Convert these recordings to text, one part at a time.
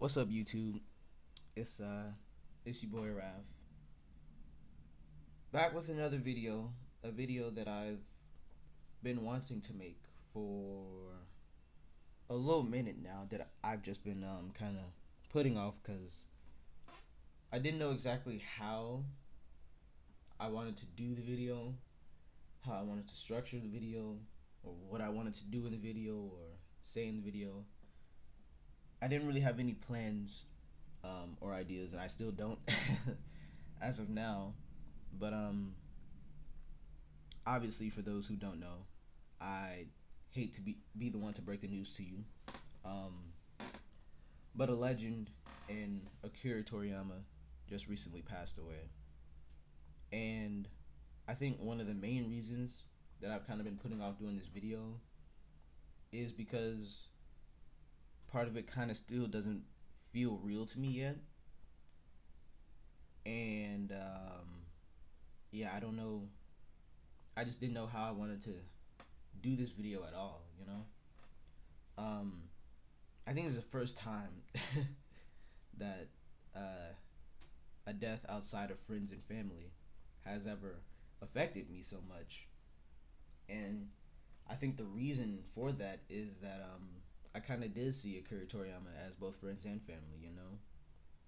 What's up, YouTube? It's your boy Arrahaffv, back with another video, a video that I've been wanting to make for a little minute now, that I've just been kind of putting off because I didn't know exactly how I wanted to do the video, how I wanted to structure the video, or what I wanted to do in the video or say in the video. I didn't really have any plans or ideas, and I still don't as of now. But obviously, for those who don't know, I hate to be the one to break the news to you. Um, but a legend in Akira Toriyama just recently passed away, and I think one of the main reasons that I've kind of been putting off doing this video is because part of it kind of still doesn't feel real to me yet, and yeah, I don't know. I just didn't know how I wanted to do this video at all. I think it's the first time that a death outside of friends and family has ever affected me so much, and I think the reason for that is that I kind of did see Akira Toriyama as both friends and family.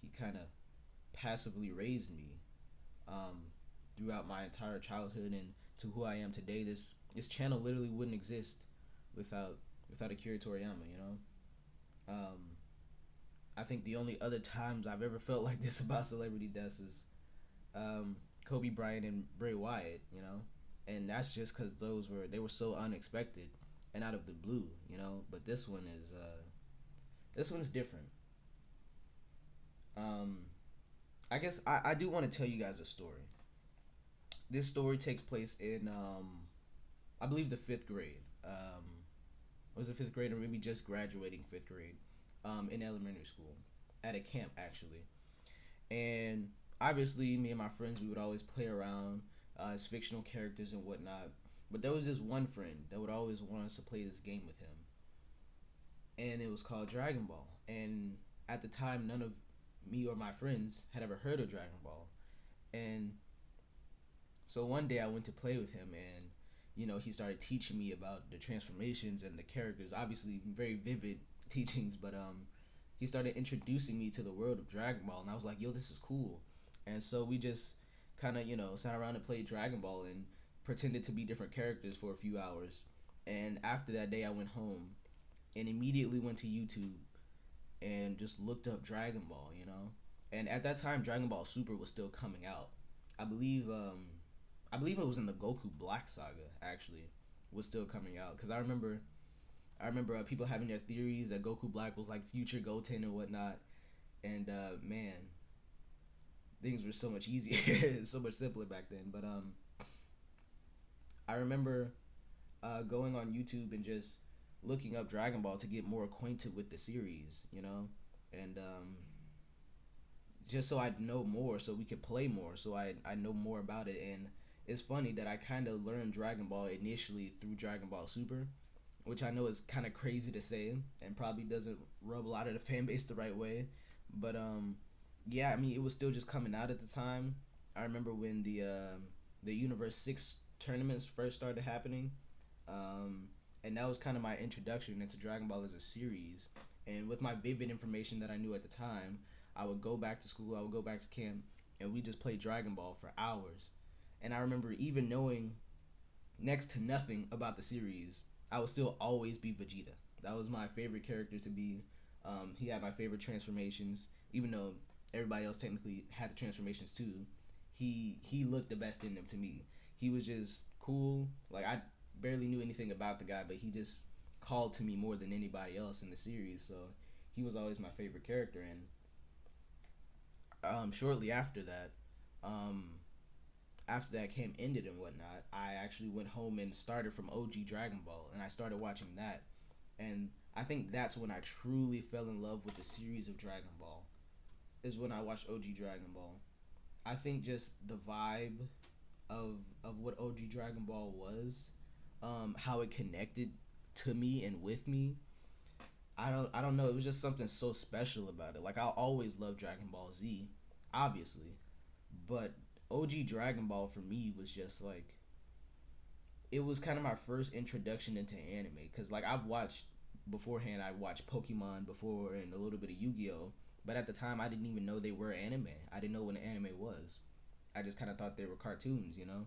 He kind of passively raised me throughout my entire childhood and to who I am today. This channel literally wouldn't exist without Akira Toriyama. I think the only other times I've ever felt like this about celebrity deaths is Kobe Bryant and Bray Wyatt. And that's just because they were so unexpected and out of the blue. But this one's different. I guess I do want to tell you guys a story. This story takes place in I believe the fifth grade. Was it fifth grade, or maybe just graduating fifth grade? In elementary school, at a camp actually. And obviously, me and my friends, we would always play around as fictional characters and whatnot. But there was this one friend that would always want us to play this game with him, and it was called Dragon Ball. And at the time, none of me or my friends had ever heard of Dragon Ball. And so one day I went to play with him, and he started teaching me about the transformations and the characters. Obviously, very vivid teachings, but he started introducing me to the world of Dragon Ball, and I was like, yo, this is cool. And so we just kind of sat around and played Dragon Ball and pretended to be different characters for a few hours. And after that day, I went home and immediately went to YouTube and just looked up Dragon Ball. And at that time, Dragon Ball Super was still coming out. I believe it was in the Goku Black Saga, actually, was still coming out, because I remember people having their theories that Goku Black was like future Goten and whatnot. And man, things were so much easier, so much simpler back then. But I remember going on YouTube and just looking up Dragon Ball to get more acquainted with the series, and just so I'd know more, so we could play more, so I know more about it. And it's funny that I kind of learned Dragon Ball initially through Dragon Ball Super, which I know is kind of crazy to say and probably doesn't rub a lot of the fan base the right way. But yeah, I mean, it was still just coming out at the time. I remember when the Universe 6 tournaments first started happening, and that was kind of my introduction into Dragon Ball as a series. And with my vivid information that I knew at the time, I would go back to school, I would go back to camp, and we just played Dragon Ball for hours. And I remember even knowing next to nothing about the series, I would still always be Vegeta. That was my favorite character to be. He had my favorite transformations, even though everybody else technically had the transformations too. He looked the best in them to me. He was just cool. Like, I barely knew anything about the guy, but he just called to me more than anybody else in the series. So he was always my favorite character. And shortly after that, came ended and whatnot, I actually went home and started from OG Dragon Ball, and I started watching that. And I think that's when I truly fell in love with the series of Dragon Ball, is when I watched OG Dragon Ball. I think just the vibe of what OG Dragon Ball was, how it connected to me and with me, I don't know. It was just something so special about it. Like I always loved Dragon Ball Z, obviously, but OG Dragon Ball for me was just like it was kind of my first introduction into anime because like I've watched beforehand. I watched Pokemon before and a little bit of Yu-Gi-Oh, but at the time I didn't even know they were anime. I didn't know what an anime was. I just kind of thought they were cartoons, you know.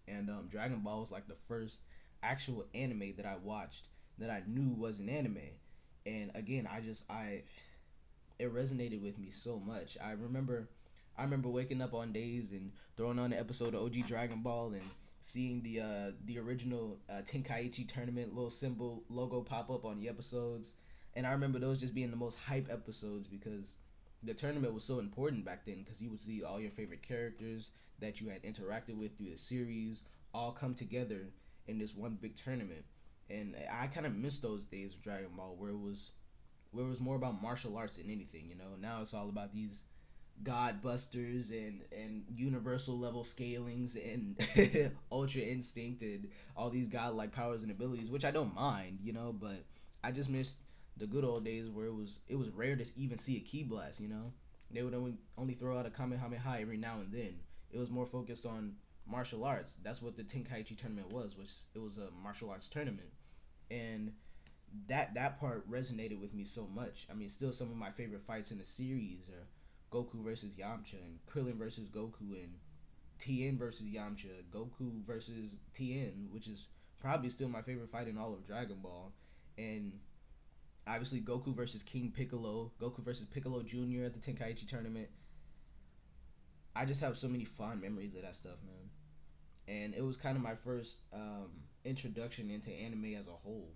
And Dragon Ball was like the first actual anime that I watched that I knew was an anime. And again, I it resonated with me so much. I remember waking up on days and throwing on the episode of OG Dragon Ball and seeing the original Tenkaichi tournament little symbol logo pop up on the episodes. And I remember those just being the most hype episodes because the tournament was so important back then because you would see all your favorite characters that you had interacted with through the series all come together in this one big tournament. And I kind of miss those days of Dragon Ball where it was more about martial arts than anything, you know. Now it's all about these god busters and universal level scalings and ultra instinct and all these godlike powers and abilities, which I don't mind, you know, but I just miss the good old days where it was rare to even see a ki blast, you know. They would only throw out a kamehameha every now and then. It was more focused on martial arts. That's what the Tenkaichi tournament was, which it was a martial arts tournament. And that part resonated with me so much. I mean, still some of my favorite fights in the series are Goku versus Yamcha and Krillin versus Goku and Tien versus Yamcha, Goku versus Tien, which is probably still my favorite fight in all of Dragon Ball, and obviously Goku versus King Piccolo, Goku versus Piccolo Jr. at the Tenkaichi tournament. I just have so many fond memories of that stuff, man. And it was kind of my first introduction into anime as a whole.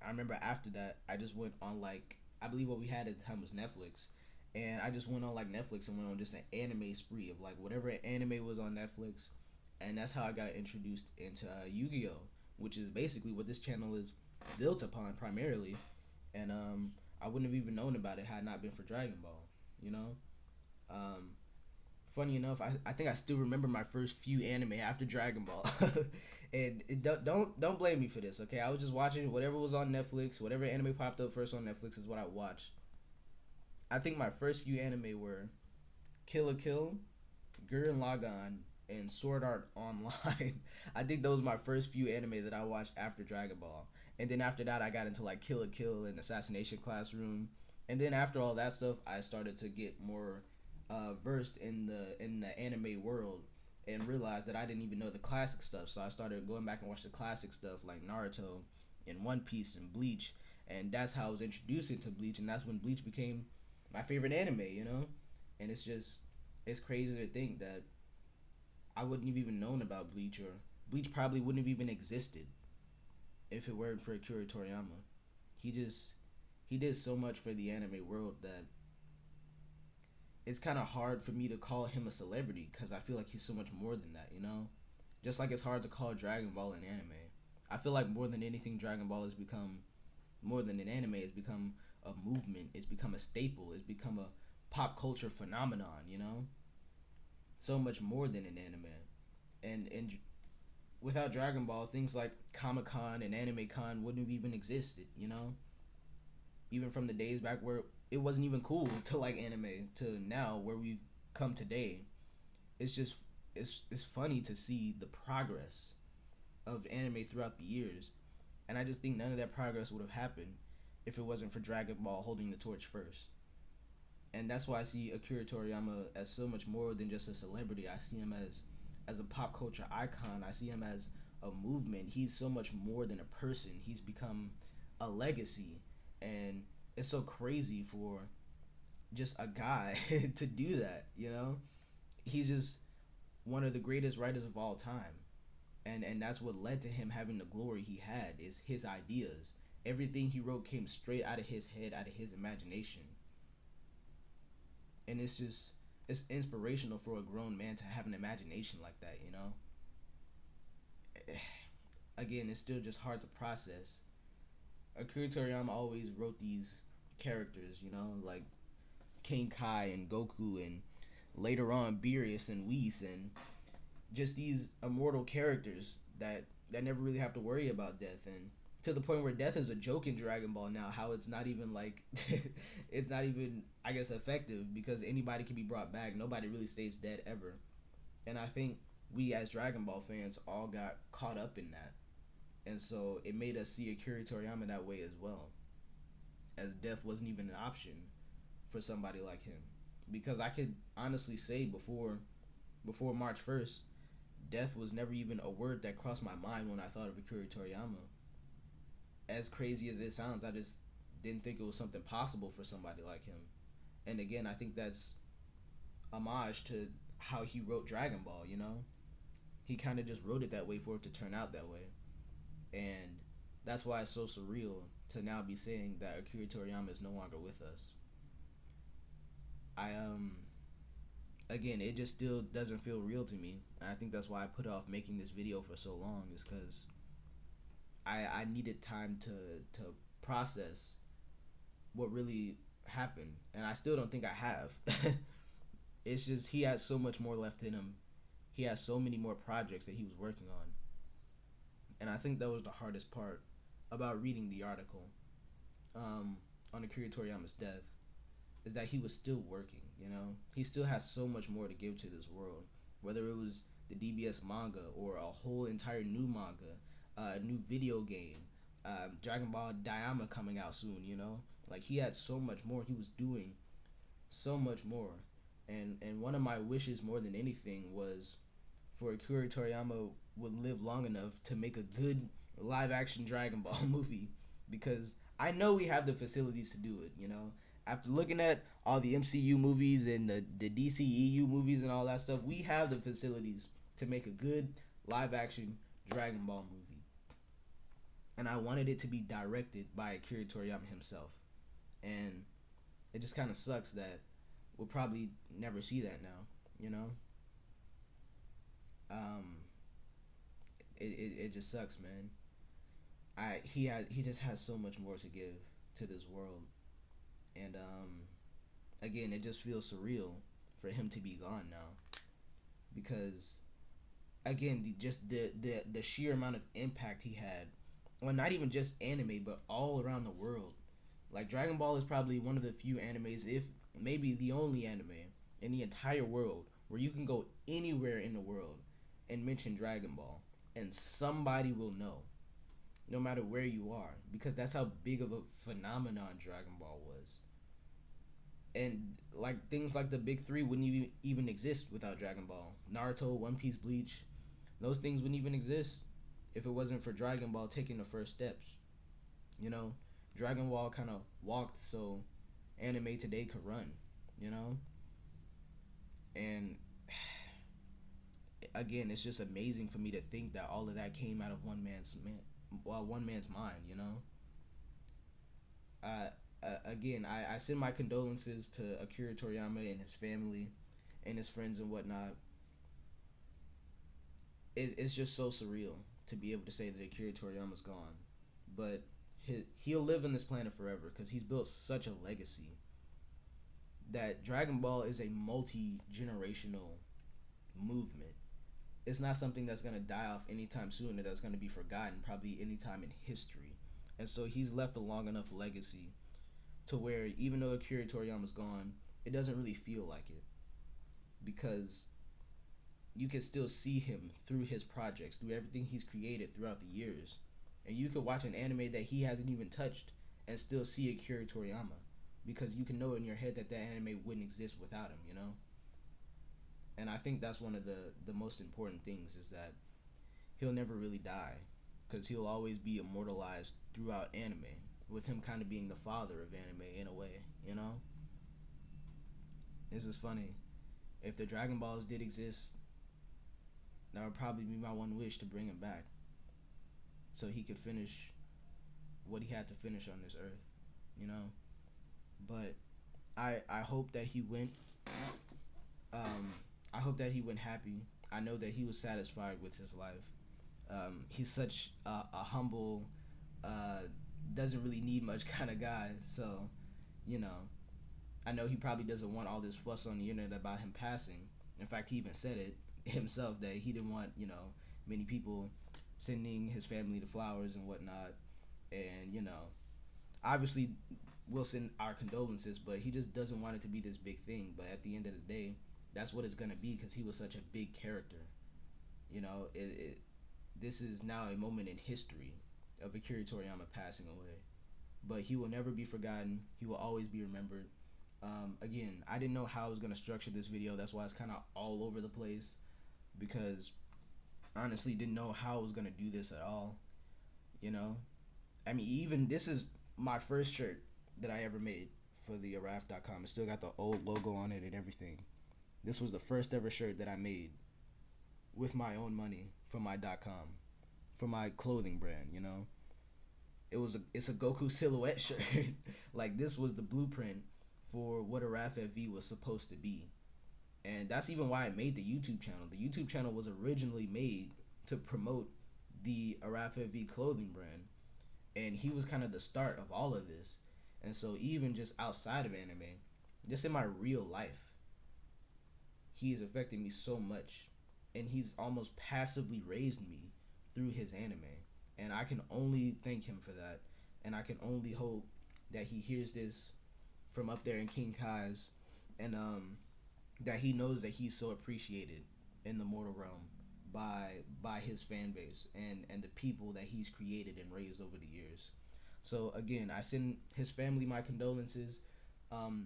I remember after that, I just went on like I believe what we had at the time was Netflix, and I just went on like Netflix and went on just an anime spree of like whatever anime was on Netflix, and that's how I got introduced into Yu-Gi-Oh, which is basically what this channel is built upon primarily, and I wouldn't have even known about it had it not been for Dragon Ball, you know. Um, Funny enough, I think I still remember my first few anime after Dragon Ball, and don't blame me for this. Okay, I was just watching whatever was on Netflix, whatever anime popped up first on Netflix is what I watched. I think my first few anime were Kill la Kill, Gurren Lagann, and Sword Art Online. I think those were my first few anime that I watched after Dragon Ball, and then after that I got into like Kill la Kill and Assassination Classroom, and then after all that stuff I started to get more versed in the anime world and realized that I didn't even know the classic stuff. So I started going back and watch the classic stuff like Naruto and One Piece and Bleach, and that's how I was introduced into Bleach, and that's when Bleach became my favorite anime. You know, and it's crazy to think that I wouldn't have even known about Bleach, or Bleach probably wouldn't have even existed if it weren't for Akira Toriyama. He just he did so much for the anime world that it's kind of hard for me to call him a celebrity because I feel like he's so much more than that, you know? Just like it's hard to call Dragon Ball an anime. I feel like more than anything, Dragon Ball has become, more than an anime, it's become a movement. It's become a staple. It's become a pop culture phenomenon, you know? So much more than an anime. And without Dragon Ball, things like Comic Con and Anime Con wouldn't have even existed, you know? Even from the days back where it wasn't even cool to like anime to now where we've come today. It's just it's funny to see the progress of anime throughout the years, and I just think none of that progress would have happened if it wasn't for Dragon Ball holding the torch first. And that's why I see Akira Toriyama as so much more than just a celebrity. I see him as a pop culture icon. I see him as a movement. He's so much more than a person. He's become a legacy, and it's so crazy for just a guy to do that, you know? He's just one of the greatest writers of all time. And that's what led to him having the glory he had is his ideas. Everything he wrote came straight out of his head, out of his imagination. And it's inspirational for a grown man to have an imagination like that, you know? Again, it's still just hard to process. Akira Toriyama always wrote these characters, you know, like King Kai and Goku, and later on Beerus and Whis, and just these immortal characters that never really have to worry about death. And to the point where death is a joke in Dragon Ball now. How it's not even like, it's not even, I guess, effective because anybody can be brought back. Nobody really stays dead ever, and I think we as Dragon Ball fans all got caught up in that, and so it made us see Akira Toriyama that way as well, as death wasn't even an option for somebody like him, because I could honestly say before March 1st, death was never even a word that crossed my mind when I thought of Akira Toriyama. As crazy as it sounds, I just didn't think it was something possible for somebody like him. And again, I think that's homage to how he wrote Dragon Ball, you know? He kind of just wrote it that way for it to turn out that way. And that's why it's so surreal to now be saying that Akira Toriyama is no longer with us. I again, it just still doesn't feel real to me. And I think that's why I put off making this video for so long, is because I needed time to process what really happened, and I still don't think I have. It's just he has so much more left in him. He has so many more projects that he was working on, and I think that was the hardest part about reading the article on Akira Toriyama's death, is that he was still working. You know, he still has so much more to give to this world, whether it was the DBS manga or a whole entire new manga, a new video game, Dragon Ball Daima coming out soon. You know, like he had so much more. He was doing so much more, and one of my wishes more than anything was for Akira Toriyama would live long enough to make a good live action Dragon Ball movie, because I know we have the facilities to do it. You know, after looking at all the MCU movies and the DCEU movies and all that stuff, we have the facilities to make a good live action Dragon Ball movie. And I wanted it to be directed by Akira Toriyama himself. And it just kind of sucks that we'll probably never see that now, you know? It just sucks, man. He just has so much more to give to this world. And again, it just feels surreal for him to be gone now, because again, the sheer amount of impact he had, well, not even just anime, but all around the world. Like, Dragon Ball is probably one of the few animes, if maybe the only anime in the entire world, where you can go anywhere in the world and mention Dragon Ball and somebody will know, no matter where you are, because that's how big of a phenomenon Dragon Ball was. And like, things like the big three wouldn't even exist without Dragon Ball. Naruto, One Piece, Bleach, those things wouldn't even exist if it wasn't for Dragon Ball taking the first steps. You know, Dragon Ball kind of walked so anime today could run, you know? And again, it's just amazing for me to think that all of that came out of one man's mind, you know? Again, I send my condolences to Akira Toriyama and his family and his friends and whatnot. It's just so surreal to be able to say that Akira Toriyama's gone, but he'll live on this planet forever because he's built such a legacy. That Dragon Ball is a multi-generational movement. It's not something that's going to die off anytime soon, or that's going to be forgotten probably anytime in history. And so he's left a long enough legacy to where, even though Akira Toriyama's gone, it doesn't really feel like it, because you can still see him through his projects, through everything he's created throughout the years. And you could watch an anime that he hasn't even touched and still see Akira Toriyama, because you can know in your head that anime wouldn't exist without him, you know? And I think that's one of the most important things, is that he'll never really die, because he'll always be immortalized throughout anime, with him kind of being the father of anime in a way, you know? This is funny. If the Dragon Balls did exist, that would probably be my one wish, to bring him back, so he could finish what he had to finish on this earth, you know? But I hope that he went I hope that he went happy. I know that he was satisfied with his life. He's such a humble, doesn't really need much kind of guy. So, you know, I know he probably doesn't want all this fuss on the internet about him passing. In fact, he even said it himself, that he didn't want, you know, many people sending his family the flowers and whatnot. and obviously we'll send our condolences, but he just doesn't want it to be this big thing. But at the end of the day, that's what it's gonna be because he was such a big character. This is now a moment in history of Akira Toriyama passing away, but he will never be forgotten. He will always be remembered. Again, I didn't know how I was gonna structure this video. That's why it's kind of all over the place, because honestly didn't know how I was gonna do this at all. You know, I mean, even this is my first shirt that I ever made for the Arrahaffv.com. It still got the old logo on it and everything. This was the first ever shirt that I made with my own money for my .com, for my clothing brand. It's a Goku silhouette shirt. Like, this was the blueprint for what Arrahaffv was supposed to be. And that's even why I made the YouTube channel. The YouTube channel was originally made to promote the Arrahaffv clothing brand, and he was kind of the start of all of this. And so even just outside of anime, just in my real life, he has affected me so much, and he's almost passively raised me through his anime, and I can only thank him for that. And I can only hope that he hears this from up there in King Kai's, and that he knows that he's so appreciated in the mortal realm by his fan base and the people that he's created and raised over the years. So again, I send his family my condolences.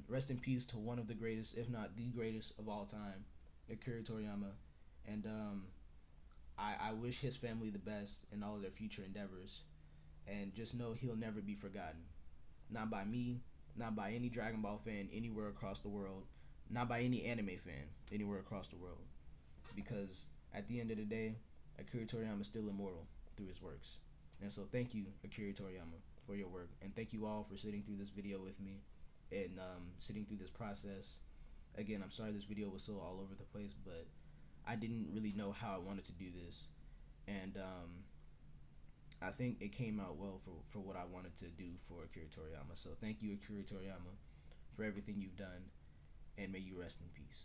Rest in peace to one of the greatest, if not the greatest of all time, Akira Toriyama. And I wish his family the best in all of their future endeavors. And just know he'll never be forgotten. Not by me, not by any Dragon Ball fan anywhere across the world, not by any anime fan anywhere across the world. Because at the end of the day, Akira Toriyama is still immortal through his works. And so thank you, Akira Toriyama, for your work. And thank you all for sitting through this video with me and sitting through this process. Again, I'm sorry this video was so all over the place, but I didn't really know how I wanted to do this. And I think it came out well for what I wanted to do for Akira Toriyama. So thank you, Akira Toriyama, for everything you've done, and may you rest in peace.